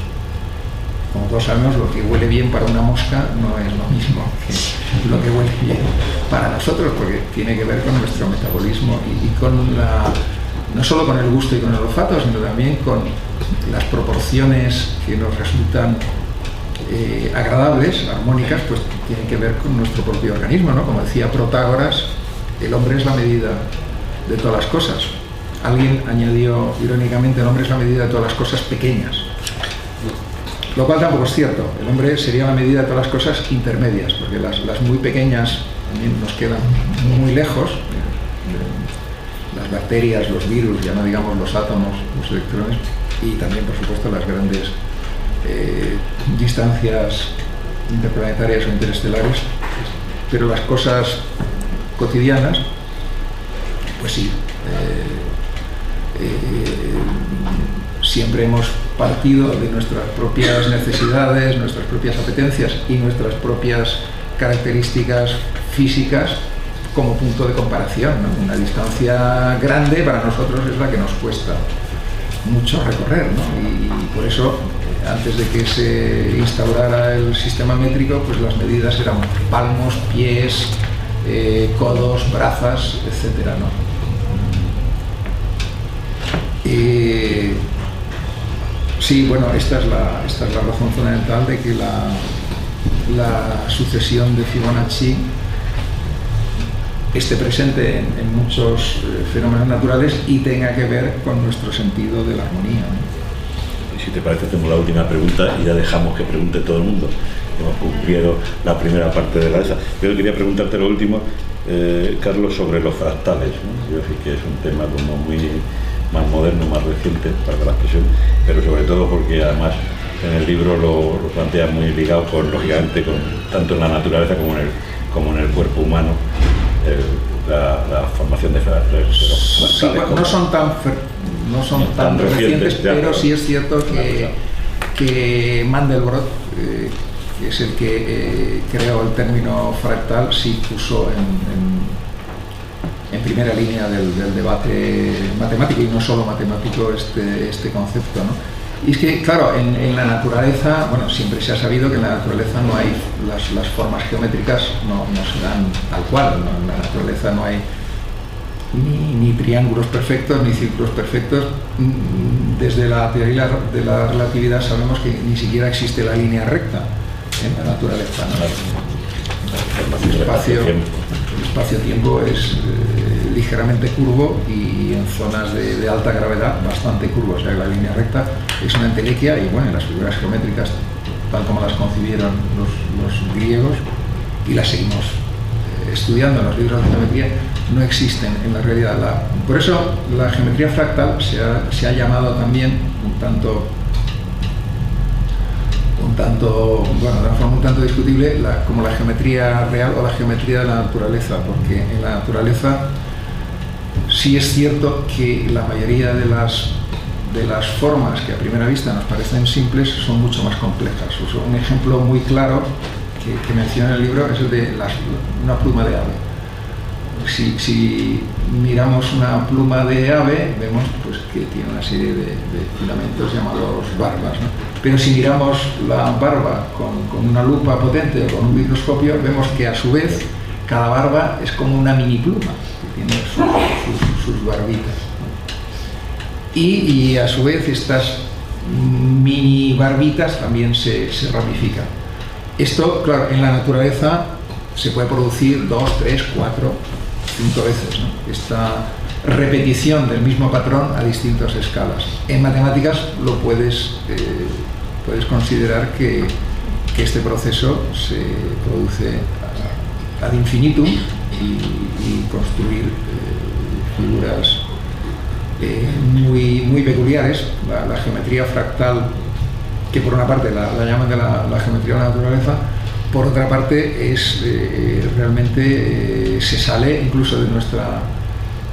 Como todos sabemos, lo que huele bien para una mosca no es lo mismo que lo que huele bien para nosotros, porque tiene que ver con nuestro metabolismo y no solo con el gusto y con el olfato, sino también con las proporciones que nos resultan agradables, armónicas, pues tienen que ver con nuestro propio organismo, ¿no? Como decía Protágoras, el hombre es la medida de todas las cosas. Alguien añadió irónicamente, el hombre es la medida de todas las cosas pequeñas, lo cual tampoco es cierto. El hombre sería la medida de todas las cosas intermedias, porque las muy pequeñas también nos quedan muy lejos, las bacterias, los virus, ya no digamos los átomos, los electrones, y también, por supuesto, las grandes distancias interplanetarias o interestelares. Pero las cosas cotidianas, pues sí, siempre hemos partido de nuestras propias necesidades, nuestras propias apetencias y nuestras propias características físicas como punto de comparación, ¿no? Una distancia grande para nosotros es la que nos cuesta mucho recorrer, ¿no? Y por eso, antes de que se instaurara el sistema métrico, pues las medidas eran palmos, pies, codos, brazas, etcétera, ¿no? Sí, bueno, esta es la razón fundamental de que la sucesión de Fibonacci esté presente en muchos fenómenos naturales y tenga que ver con nuestro sentido de la armonía, ¿no? Y si te parece, hacemos la última pregunta y ya dejamos que pregunte todo el mundo. Hemos cumplido la primera parte de la esa. Yo quería preguntarte lo último, Carlos, sobre los fractales, ¿no? Yo sé que es un tema como muy más moderno, más reciente para la expresión, pero sobre todo porque además en el libro lo plantea muy ligado con, lógicamente, tanto en la naturaleza como en el cuerpo humano, la formación de fractales. Sí, no son tan recientes, pero sí es cierto que Mandelbrot, que es el que creó el término fractal, sí puso en primera línea del debate matemático, y no solo matemático, este concepto, ¿no? Y es que, claro, en la naturaleza, bueno, siempre se ha sabido que en la naturaleza no hay las formas geométricas, no se dan tal cual, ¿no? En la naturaleza no hay ni triángulos perfectos, ni círculos perfectos. Desde la teoría de la relatividad sabemos que ni siquiera existe la línea recta en la naturaleza, ¿no? El espacio-tiempo es ligeramente curvo y en zonas de alta gravedad bastante curvo, o sea que la línea recta es una entelequia y bueno, las figuras geométricas tal como las concibieron los griegos y las seguimos estudiando en los libros de geometría, no existen en la realidad. Por eso la geometría fractal se ha llamado también un tanto, bueno, de una forma un tanto discutible, como la geometría real o la geometría de la naturaleza, porque en la naturaleza sí es cierto que la mayoría de las formas que a primera vista nos parecen simples son mucho más complejas. Un ejemplo muy claro que menciona en el libro es el de una pluma de ave. Si miramos una pluma de ave, vemos pues, que tiene una serie de filamentos llamados barbas, ¿no? Pero si miramos la barba con una lupa potente o con un microscopio, vemos que a su vez cada barba es como una mini pluma, que tiene sus barbitas, ¿no? Y a su vez estas mini barbitas también se ramifican. Esto, claro, en la naturaleza se puede producir 2, 3, 4, 5 veces, ¿no? Esta repetición del mismo patrón a distintas escalas. En matemáticas lo puedes considerar que este proceso se produce ad infinitum y construir figuras muy peculiares. La geometría fractal, que por una parte la llaman de la geometría de la naturaleza, por otra parte es realmente se sale incluso de nuestra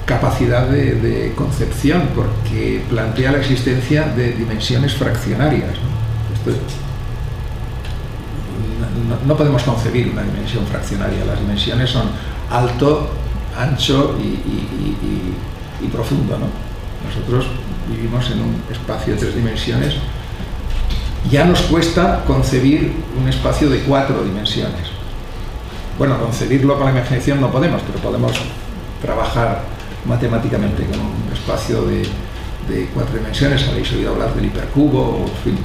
capacidad de concepción, porque plantea la existencia de dimensiones fraccionarias, ¿no? No podemos concebir una dimensión fraccionaria. Las dimensiones son alto, ancho y profundo, ¿no? Nosotros vivimos en un espacio de 3 dimensiones. Ya nos cuesta concebir un espacio de 4 dimensiones. Bueno, concebirlo con la imaginación no podemos, pero podemos trabajar matemáticamente con un espacio de 4 dimensiones. Habéis oído hablar del hipercubo, en fin.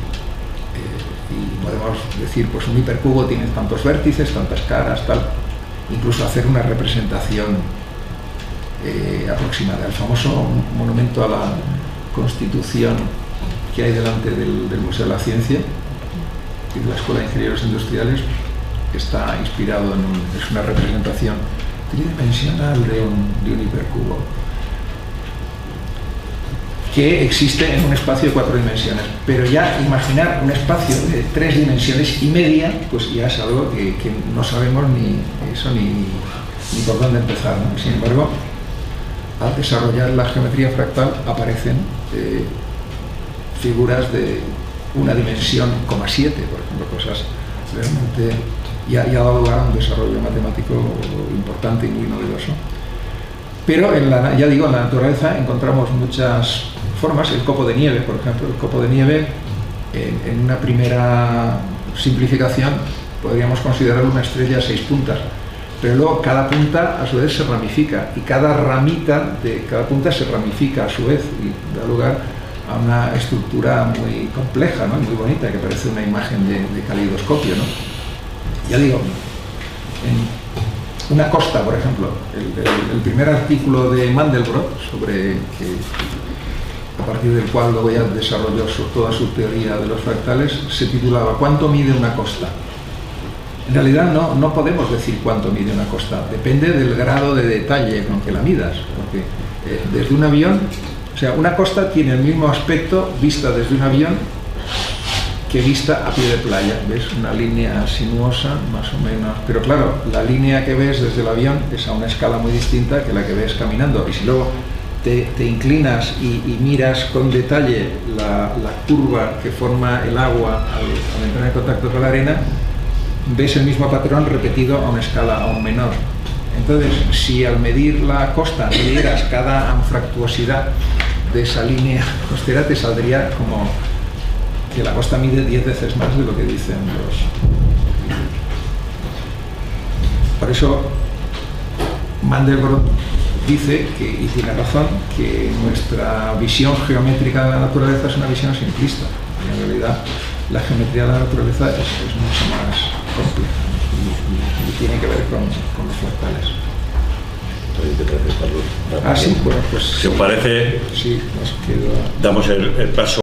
Y podemos decir, pues un hipercubo tiene tantos vértices, tantas caras, tal. Incluso hacer una representación aproximada. El famoso monumento a la Constitución que hay delante del Museo de la Ciencia y de la Escuela de Ingenieros Industriales está inspirado es una representación tridimensional de un hipercubo que existe en un espacio de 4 dimensiones, pero ya imaginar un espacio de 3 dimensiones y media, pues ya es algo que no sabemos ni por dónde empezar, ¿no? Sin embargo, al desarrollar la geometría fractal aparecen figuras de una dimensión, 7, por ejemplo, cosas realmente ya ha dado lugar a un desarrollo matemático importante y muy novedoso. Pero ya digo, en la naturaleza encontramos muchas formas. El copo de nieve, por ejemplo, el copo de nieve, en una primera simplificación podríamos considerarlo una estrella de 6 puntas, pero luego cada punta a su vez se ramifica y cada ramita de cada punta se ramifica a su vez y da lugar a una estructura muy compleja, ¿no? Muy bonita, que parece una imagen de caleidoscopio, ¿no? Ya digo, en una costa, por ejemplo, el primer artículo de Mandelbrot, a partir del cual luego ya desarrolló toda su teoría de los fractales, se titulaba ¿Cuánto mide una costa? En realidad no podemos decir cuánto mide una costa, depende del grado de detalle con que la midas, porque desde un avión, o sea, una costa tiene el mismo aspecto vista desde un avión que vista a pie de playa. Ves una línea sinuosa, más o menos, pero claro, la línea que ves desde el avión es a una escala muy distinta que la que ves caminando, y si luego te inclinas y miras con detalle la curva que forma el agua al entrar en contacto con la arena, ves el mismo patrón repetido a una escala aún menor. Entonces, si al medir la costa midieras cada anfractuosidad de esa línea costera, te saldría como que la costa mide 10 veces más de lo que dicen Por eso Mandelbrot dice, y tiene razón, que nuestra visión geométrica de la naturaleza es una visión simplista. Y en realidad la geometría de la naturaleza es mucho más compleja y tiene que ver con los fractales. ¿Te parece, Pablo? Sí, bueno, pues... Si os parece, sí, nos queda... damos el paso.